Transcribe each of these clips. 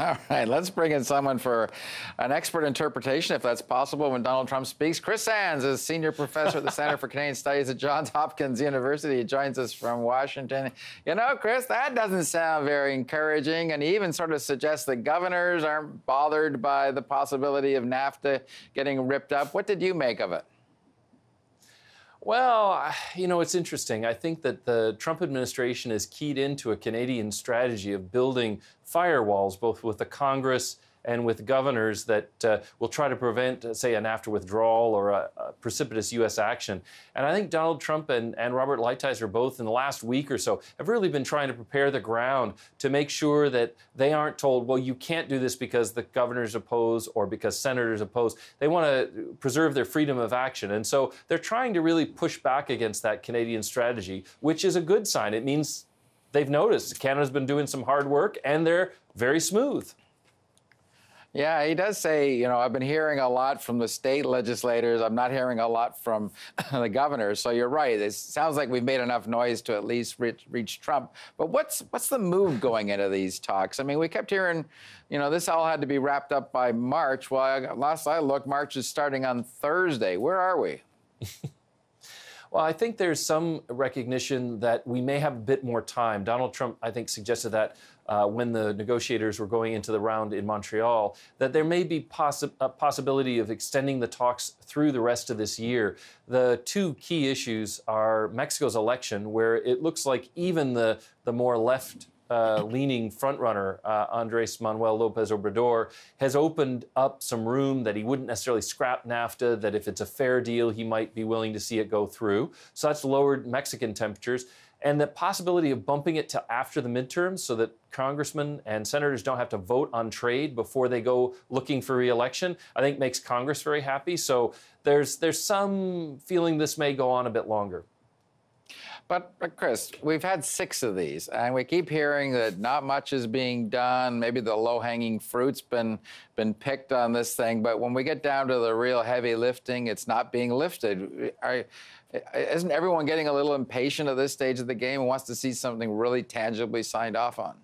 All right, let's bring in someone for an expert interpretation, if that's possible, when Donald Trump speaks. Chris Sands is senior professor at the Center for Canadian Studies at Johns Hopkins University. He joins us from Washington. You know, Chris, that doesn't sound very encouraging, and he even sort of suggests that governors aren't bothered by the possibility of NAFTA getting ripped up. What did you make of it? Well, you know, it's interesting. I think that the Trump administration is keyed into a Canadian strategy of building firewalls, both with the Congress and with governors that will try to prevent, say, a NAFTA withdrawal or a precipitous U.S. action. And I think Donald Trump and Robert Lighthizer both in the last week or so have really been trying to prepare the ground to make sure that they aren't told, well, you can't do this because the governors oppose or because senators oppose. They want to preserve their freedom of action. And so they're trying to really push back against that Canadian strategy, which is a good sign. It means they've noticed Canada's been doing some hard work and they're very smooth. Yeah, he does say, you know, I've been hearing a lot from the state legislators. I'm not hearing a lot from the governors. So you're right. It sounds like we've made enough noise to at least reach Trump. But what's the move going into these talks? I mean, we kept hearing, you know, this all had to be wrapped up by March. Well, last I looked, March is starting on Thursday. Where are we? Well, I think there's some recognition that we may have a bit more time. Donald Trump, I think, suggested that when the negotiators were going into the round in Montreal, that there may be a possibility of extending the talks through the rest of this year. The two key issues are Mexico's election, where it looks like even the more left leaning frontrunner, Andres Manuel Lopez Obrador, has opened up some room that he wouldn't necessarily scrap NAFTA, that if it's a fair deal, he might be willing to see it go through. So that's lowered Mexican temperatures. And the possibility of bumping it to after the midterms so that congressmen and senators don't have to vote on trade before they go looking for re-election, I think makes Congress very happy. So there's some feeling this may go on a bit longer. But Chris, we've had 6 of these, and we keep hearing that not much is being done. Maybe the low-hanging fruit's been picked on this thing, but when we get down to the real heavy lifting, it's not being lifted. Isn't everyone getting a little impatient at this stage of the game and wants to see something really tangibly signed off on?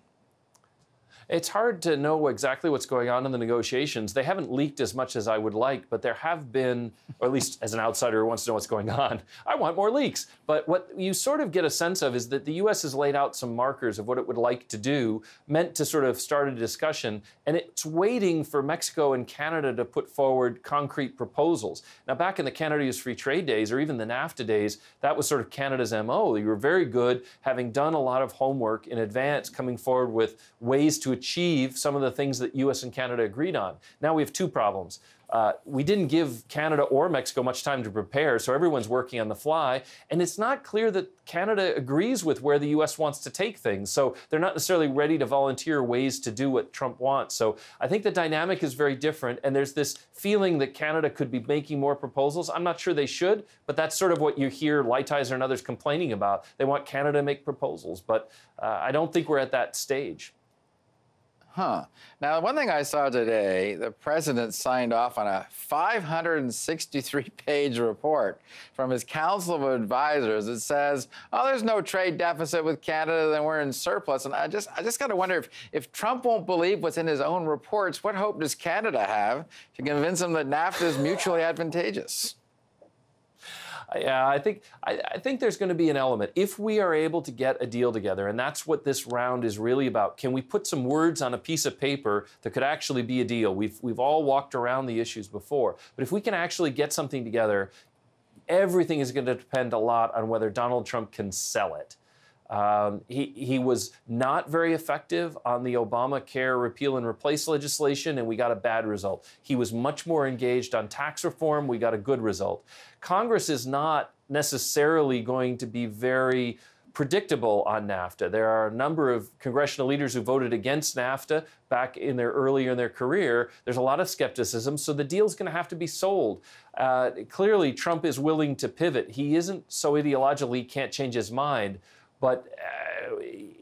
It's hard to know exactly what's going on in the negotiations. They haven't leaked as much as I would like, but there have been, or at least as an outsider who wants to know what's going on, I want more leaks. But what you sort of get a sense of is that the U.S. has laid out some markers of what it would like to do, meant to sort of start a discussion, and it's waiting for Mexico and Canada to put forward concrete proposals. Now, back in the Canada-US Free Trade days, or even the NAFTA days, that was sort of Canada's MO. You were very good, having done a lot of homework in advance, coming forward with ways to achieve some of the things that U.S. and Canada agreed on. Now we have 2 problems. We didn't give Canada or Mexico much time to prepare, so everyone's working on the fly, and it's not clear that Canada agrees with where the U.S. wants to take things, so they're not necessarily ready to volunteer ways to do what Trump wants. So I think the dynamic is very different, and there's this feeling that Canada could be making more proposals. I'm not sure they should, but that's sort of what you hear Lighthizer and others complaining about. They want Canada to make proposals, but I don't think we're at that stage. Huh. Now, one thing I saw today, the president signed off on a 563-page report from his Council of Advisors that says, oh, there's no trade deficit with Canada, then we're in surplus. And I just got to wonder if Trump won't believe what's in his own reports, what hope does Canada have to convince him that NAFTA is mutually advantageous? Yeah, I think there's going to be an element. If we are able to get a deal together, and that's what this round is really about, can we put some words on a piece of paper that could actually be a deal? We've all walked around the issues before, but if we can actually get something together, everything is going to depend a lot on whether Donald Trump can sell it. He was not very effective on the Obamacare repeal and replace legislation, and we got a bad result. He was much more engaged on tax reform. We got a good result. Congress is not necessarily going to be very predictable on NAFTA. There are a number of congressional leaders who voted against NAFTA back earlier in their career. There's a lot of skepticism, so the deal's going to have to be sold. Clearly, Trump is willing to pivot. He isn't so ideologically he can't change his mind. But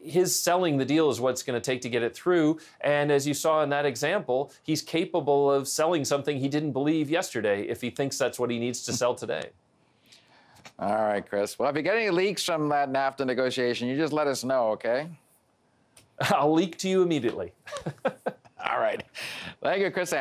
his selling the deal is what's going to take to get it through. And as you saw in that example, he's capable of selling something he didn't believe yesterday if he thinks that's what he needs to sell today. All right, Chris. Well, if you get any leaks from that NAFTA negotiation, you just let us know, okay? I'll leak to you immediately. All Thank you, Chris.